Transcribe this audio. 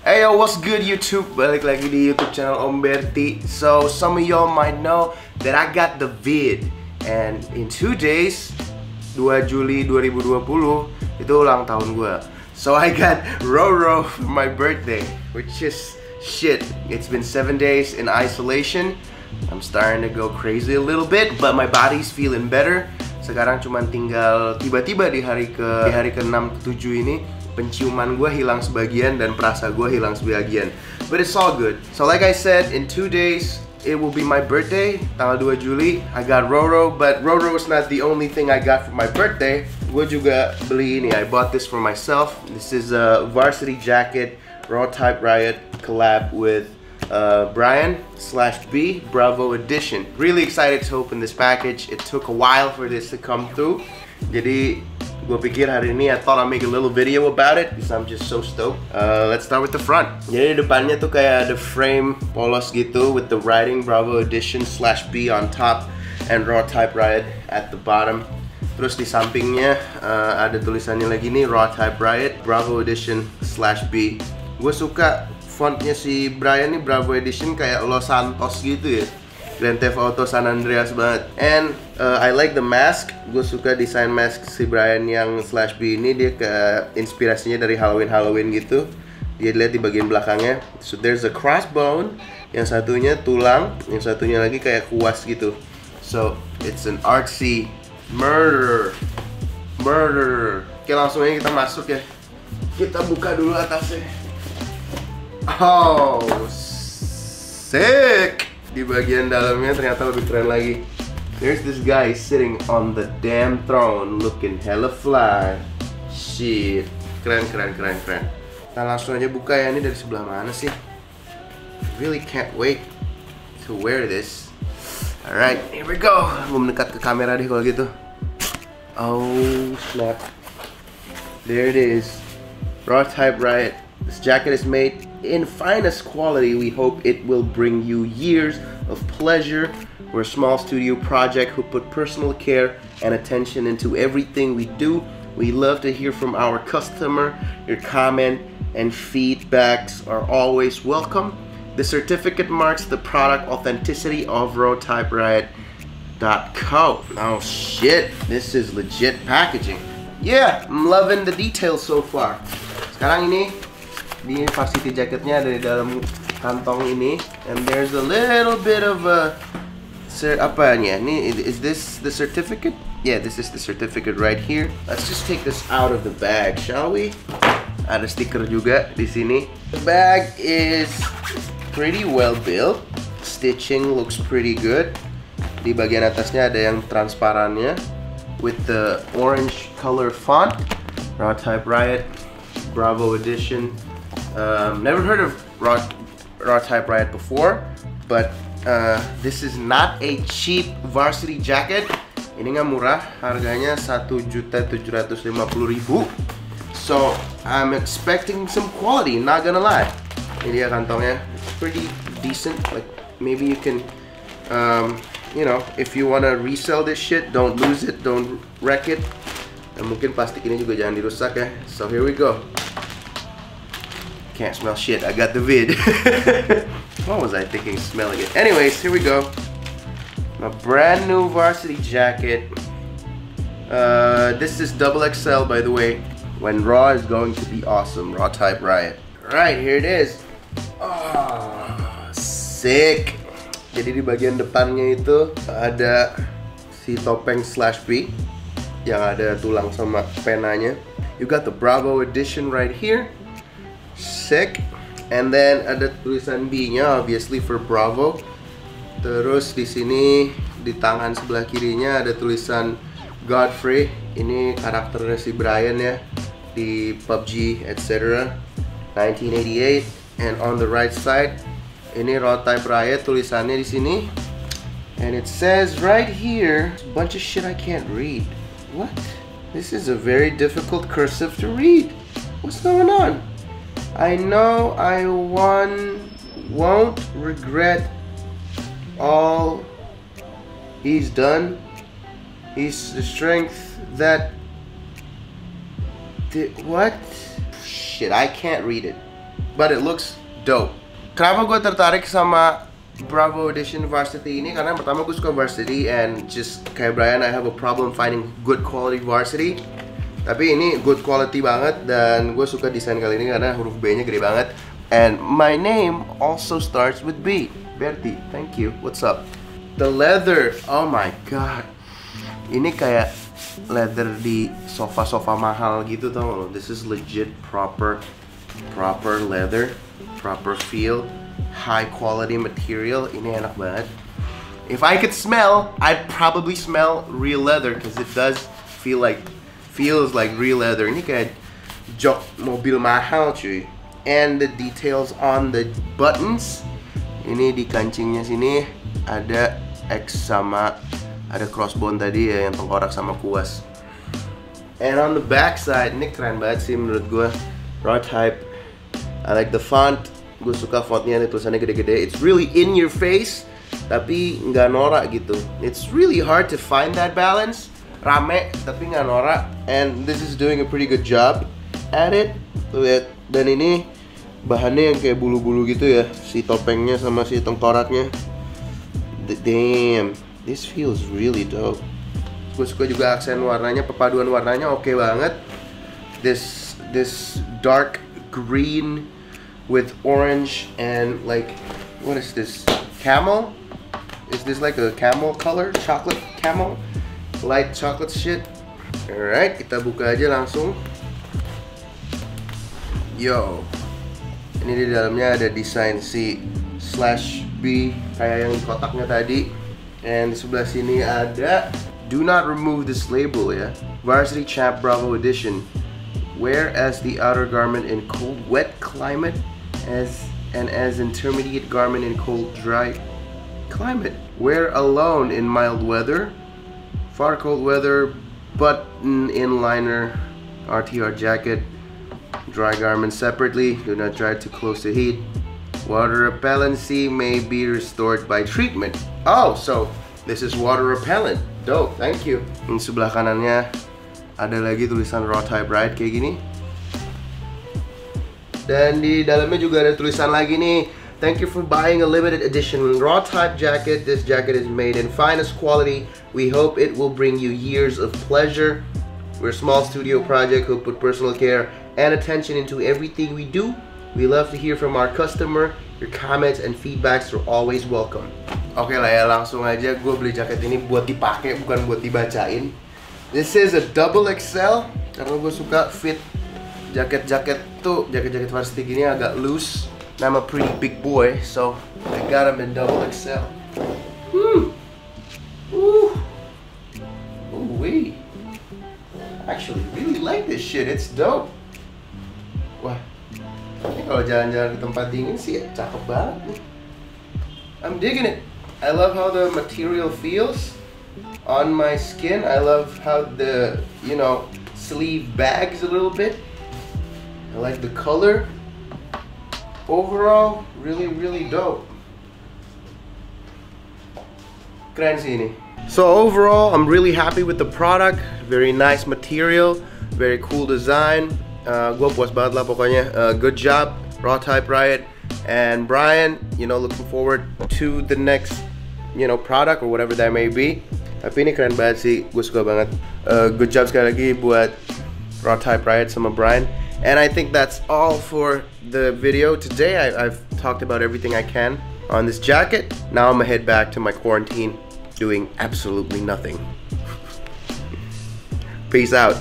Hey yo, what's good YouTube? Balik lagi di YouTube channel Om Berti. So, some of y'all might know that I got the vid. And in 2 days, 2 Juli 2020, itu ulang tahun gue. So I got Roro for my birthday, which is shit. It's been 7 days in isolation. I'm starting to go crazy a little bit, but my body's feeling better. Sekarang cuma tinggal tiba-tiba di hari ke-6 ke-7 ini penciuman gue hilang sebagian dan perasa gue hilang sebagian. But it's all good. So like I said, in 2 days it will be my birthday, tanggal 2 Juli. I got Roro, but Roro is not the only thing I got for my birthday. Gue juga beli ini. I bought this for myself. This is a Varsity Jaket Rawtype Riot collab with Bryant/B Bravo edition. Really excited to open this package. It took a while for this to come through. Jadi gue pikir hari ini I thought I'd make a little video about it because I'm just so stoked. Let's start with the front. Jadi depannya tuh kayak ada frame polos gitu with the writing Bravo edition/B on top and Rawtype Riot at the bottom. Terus di sampingnya ada tulisannya lagi nih Rawtype Riot Bravo edition/B. Gue suka fontnya si Bryant nih, Bravo edition kayak Los Santos gitu ya. Grand Theft Auto San Andreas banget. And I like the mask. Gue suka desain mask si Bryant yang /B ini. Dia ke inspirasinya dari Halloween gitu. Dia lihat di bagian belakangnya. So there's a crossbone. Yang satunya tulang. Yang satunya lagi kayak kuas gitu. So it's an artsy murder. Oke, langsung aja kita masuk ya. Kita buka dulu atasnya. Oh, sick. Di bagian dalamnya ternyata lebih keren lagi. There's this guy sitting on the damn throne looking hella fly. Shit. Keren. Kita langsung aja buka ya. Ini dari sebelah mana sih? Really can't wait to wear this. Alright, here we go. Gue mendekat ke kamera deh kalau gitu. Oh snap. There it is. Rawtype Riot. This jacket is made in finest quality. We hope it will bring you years of pleasure. We're a small studio project who put personal care and attention into everything we do. We love to hear from our customer. Your comment and feedbacks are always welcome. The certificate marks the product authenticity of rawtyperiot.co. Oh shit, this is legit packaging. Yeah, I'm loving the details so far. Sekarang ini di Varsity jaketnya ada di dalam kantong ini, and there's a little bit of a apanya ini, is this the certificate? Yeah, this is the certificate right here. Let's just take this out of the bag, shall we? Ada stiker juga di sini. The bag is pretty well built. Stitching looks pretty good. Di bagian atasnya ada yang transparannya with the orange color font. Rawtype Riot Bravo edition. Never heard of Rawtype Riot before, but this is not a cheap varsity jacket. Ini nggak murah, harganya 1.750.000. So I'm expecting some quality, not gonna lie. Ini dia kantongnya, it's pretty decent. Like maybe you can, you know, if you wanna resell this shit, don't lose it, don't wreck it. Dan mungkin plastik ini juga jangan dirusak ya. So here we go. Can't smell shit, I got the vid. What was I thinking smelling it? Anyways, here we go. My brand new varsity jacket. This is XXL by the way. When raw is going to be awesome. Rawtype Riot. Alright, here it is. Oh, sick. Jadi di bagian depannya itu ada si topeng /B yang ada tulang sama penanya. You got the Bravo edition right here. Sick. And then ada tulisan B-nya obviously for Bravo. Terus di sini di tangan sebelah kirinya ada tulisan Godfrey. Ini karakternya si Bryant ya di PUBG etc. 1988. And on the right side ini Rawtype Riot tulisannya di sini. And it says right here a bunch of shit I can't read. What? This is a very difficult cursive to read. What's going on? I know I won't regret all he's done. He's the strength that... What? Shit, I can't read it. but it looks dope. Kenapa gue tertarik sama Bravo Edition Varsity ini? Karena pertama gue suka Varsity, and just kayak Brian, I have a problem finding good quality Varsity. Tapi ini good quality banget, dan gue suka desain kali ini karena huruf B-nya gede banget. And my name also starts with B. Berti, thank you. What's up? The leather, oh my god. Ini kayak leather di sofa-sofa mahal gitu, tau lo. This is legit proper leather, proper feel, high quality material. Ini enak banget. If I could smell, I'd probably smell real leather, because it does feels like real leather. Ini kayak jok mobil mahal cuy. And the details on the buttons. Ini di kancingnya sini ada X sama ada crossbone tadi ya, yang tengkorak sama kuas. And on the back side, ini keren banget sih menurut gue. Rawtype, I like the font. Gue suka fontnya, tulisannya gede-gede. It's really in your face, tapi nggak norak gitu. It's really hard to find that balance. Rame tapi nggak norak, and this is doing a pretty good job at it. Tuh lihat, dan ini bahannya yang kayak bulu-bulu gitu ya, si topengnya sama si tengkoraknya. Damn, this feels really dope. Gue suka juga aksen warnanya, perpaduan warnanya oke banget. This dark green with orange and like, what is this? Camel? Is this like a camel color? Chocolate camel? Light chocolate shit. Alright, kita buka aja langsung. Yo, ini di dalamnya ada desain C/B kayak yang di kotaknya tadi. And di sebelah sini ada do not remove this label ya. Varsity Champ Bravo Edition. Wear as the outer garment in cold wet climate as intermediate garment in cold dry climate. Wear alone in mild weather. Far cold weather, button inliner, RTR jacket, dry garments separately. Do not dry too close to heat. Water repellency may be restored by treatment. Oh, so this is water repellent. Dope, thank you. Di sebelah kanannya ada lagi tulisan Rawtype Riot kayak gini. Dan di dalamnya juga ada tulisan lagi nih. Thank you for buying a limited edition Rawtype jacket. This jacket is made in finest quality. We hope it will bring you years of pleasure. We're a small studio project who put personal care and attention into everything we do. We love to hear from our customer. Your comments and feedbacks are always welcome. Oke lah ya, langsung aja gue beli jaket ini buat dipakai, bukan buat dibacain. This is a double XL karena gue suka fit jaket-jaket tuh, jaket-jaket varsity gini agak loose. And I'm a pretty big boy, so I got them in double XL. Ooh, wee. I actually really like this shit. It's dope. Wah, ini kalau jalan-jalan ke tempat dingin sih cakep banget nih. I'm digging it. I love how the material feels on my skin. I love how the, sleeve bags a little bit. I like the color. Overall, really dope. Keren sih ini. So overall, I'm really happy with the product. Very nice material, very cool design. Gue puas banget lah pokoknya. Good job, Rawtype Riot and Brian. Looking forward to the next, product or whatever that may be. Tapi ini keren banget sih, gue suka banget. Good job sekali lagi buat Rawtype Riot sama Brian. And I think that's all for the video today. I've talked about everything I can on this jacket. Now I'm gonna head back to my quarantine doing absolutely nothing. Peace out.